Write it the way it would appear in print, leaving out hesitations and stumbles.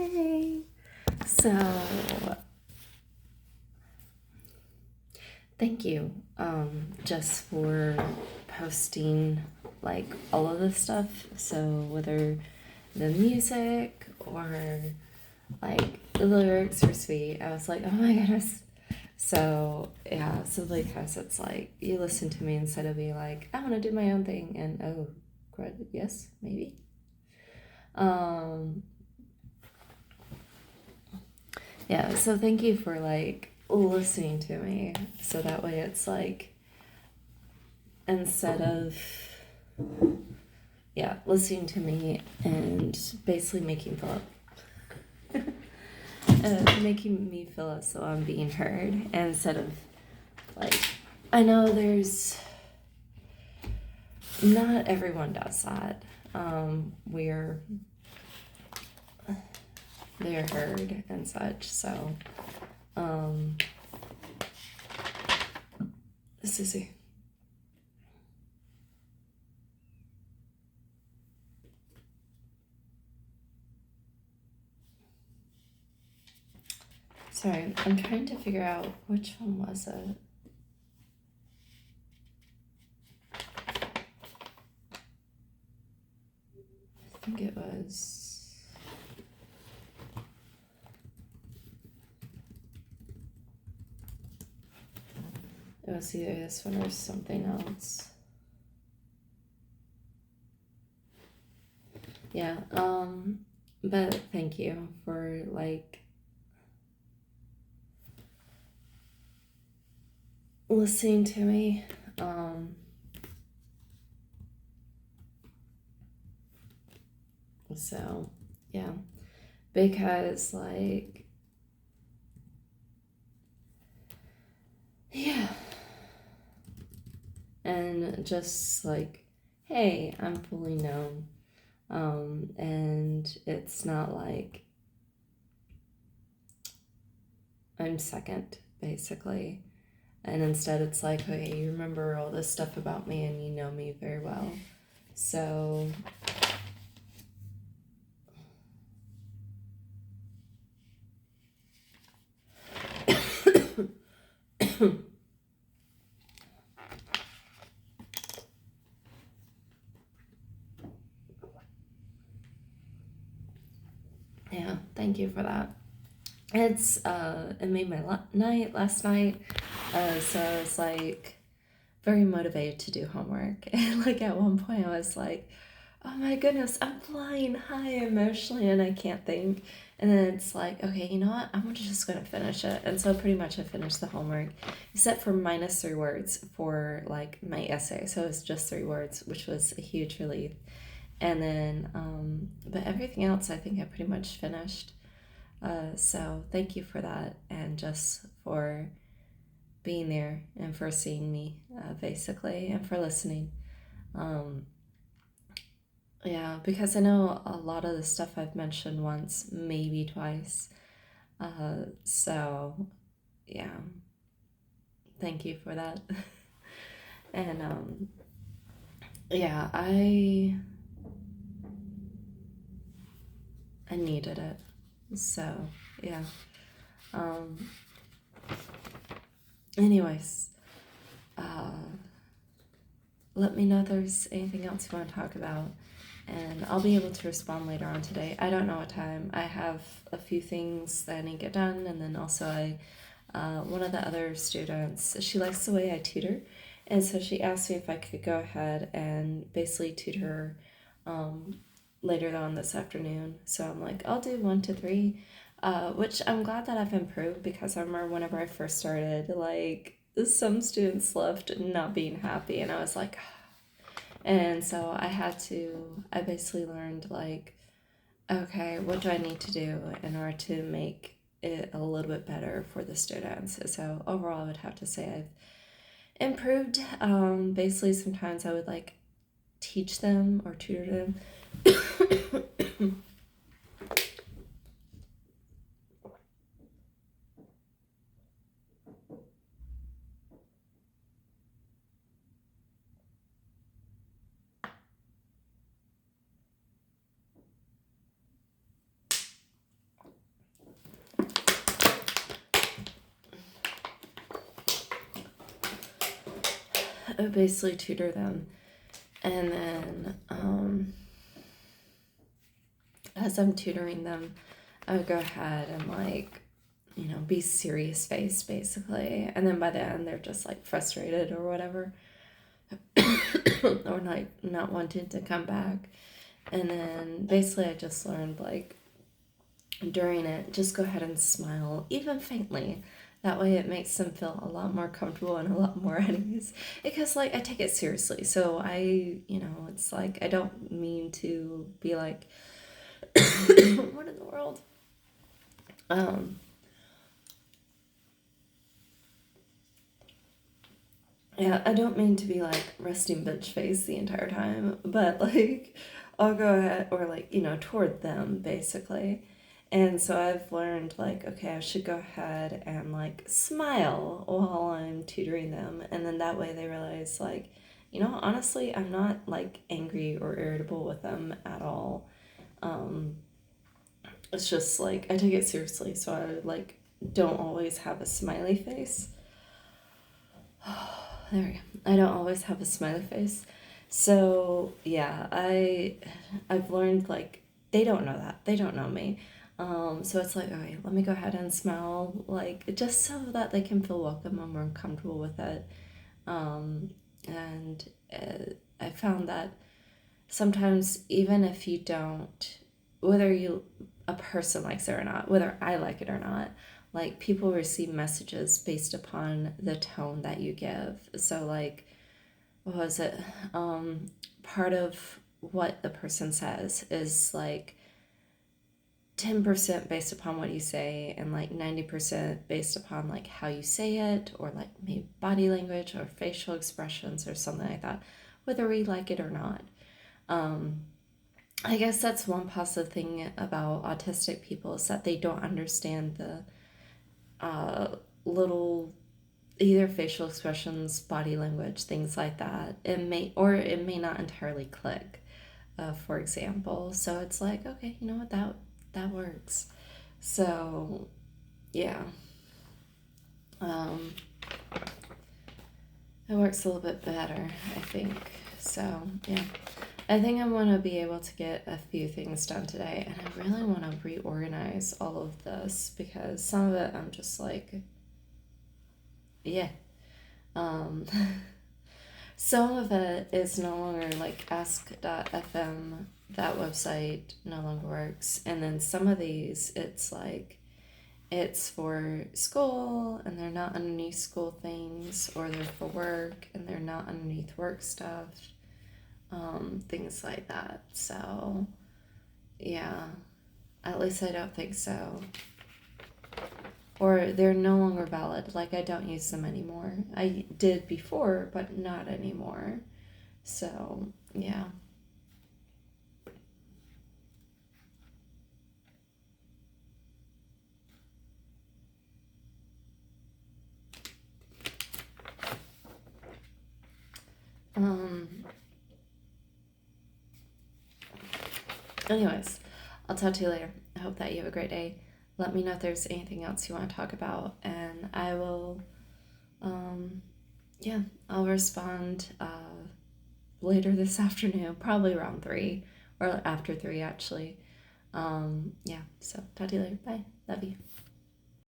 Hey. So, thank you just for posting like all of this stuff. So, whether the music or like the lyrics are sweet, I was like, oh my goodness. So, yeah, simply because it's like you listen to me instead of being like, I want to do my own thing, and oh, credit, yes, maybe. Um, Yeah, so thank you for like listening to me. So that way it's like instead of listening to me and basically making me feel as though I'm being heard, and instead of like I know there's not everyone does that. We're they're heard and such. So this is it. Sorry, I'm trying to figure out which one was it. I think it was. It was either this one or something else. Yeah, but thank you for like listening to me. So yeah, because like yeah, and just like hey, I'm fully known. And it's not like I'm second, basically. And instead, it's like, okay, you remember all this stuff about me and you know me very well. So, yeah, thank you for that. It made my night last night. So I was like very motivated to do homework. And like at one point, I was like, oh my goodness, I'm flying high emotionally and I can't think. And then it's like, okay, you know what? I'm just going to finish it. And so pretty much I finished the homework, except for -3 words for like my essay. So it was just 3 words, which was a huge relief. And then, but everything else I think I pretty much finished. So thank you for that and just for being there and for seeing me, basically, and for listening. Um, Yeah, because I know a lot of the stuff I've mentioned once, maybe twice. So yeah, thank you for that. And yeah, I needed it. So yeah. Um, anyways, uh, let me know if there's anything else you want to talk about. And I'll be able to respond later on today. I don't know what time. I have a few things that I need to get done, and then also one of the other students, she likes the way I tutor, and so she asked me if I could go ahead and basically tutor her later on this afternoon. So I'm like, I'll do 1 to 3, which I'm glad that I've improved because I remember whenever I first started, like some students left not being happy, and I was like, and so I basically learned like, okay, what do I need to do in order to make it a little bit better for the students? So overall, I would have to say I've improved. Basically, sometimes I would like teach them or tutor them. I would basically tutor them. And then as I'm tutoring them, I would go ahead and like, be serious faced basically. And then by the end, they're just like frustrated or whatever, or like not wanting to come back. And then basically, I just learned like during it, just go ahead and smile, even faintly. That way, it makes them feel a lot more comfortable and a lot more at ease. Because, like, I take it seriously. So, it's like, I don't mean to be like, what in the world? Yeah, I don't mean to be like resting bitch face the entire time, but like I'll go ahead or like, toward them basically. And so I've learned like, okay, I should go ahead and like smile while I'm tutoring them. And then that way they realize like, honestly, I'm not like angry or irritable with them at all. Um, it's just like I take it seriously, so I like don't always have a smiley face. There we go. I don't always have a smiley face. So yeah, I've learned like they don't know that. They don't know me. So it's like, okay, let me go ahead and smile, like just so that they can feel welcome and more comfortable with it. Um, and I found that sometimes even if you don't, whether you a person likes it or not, whether I like it or not, like people receive messages based upon the tone that you give. So like, what was it? Part of what the person says is like 10% based upon what you say and like 90% based upon like how you say it or like maybe body language or facial expressions or something like that, whether we like it or not. um, I guess that's one positive thing about autistic people is that they don't understand the little either facial expressions, body language, things like that. It may not entirely click, for example. So it's like, okay, you know what, that works. So yeah, um, it works a little bit better, I think. So yeah. I think I'm going to be able to get a few things done today, and I really want to reorganize all of this because some of it I'm just like, yeah. Um, some of it is no longer like ask.fm, that website no longer works, and then some of these it's like it's for school and they're not underneath school things, or they're for work and they're not underneath work stuff. Things like that. So, yeah, at least I don't think so. Or they're no longer valid. Like, I don't use them anymore. I did before, but not anymore. So, yeah. Um, anyways, I'll talk to you later. I hope that you have a great day. Let me know if there's anything else you want to talk about, and I will, um, yeah, I'll respond later this afternoon, probably around 3 or after 3 actually. Yeah, so talk to you later. Bye. Love you.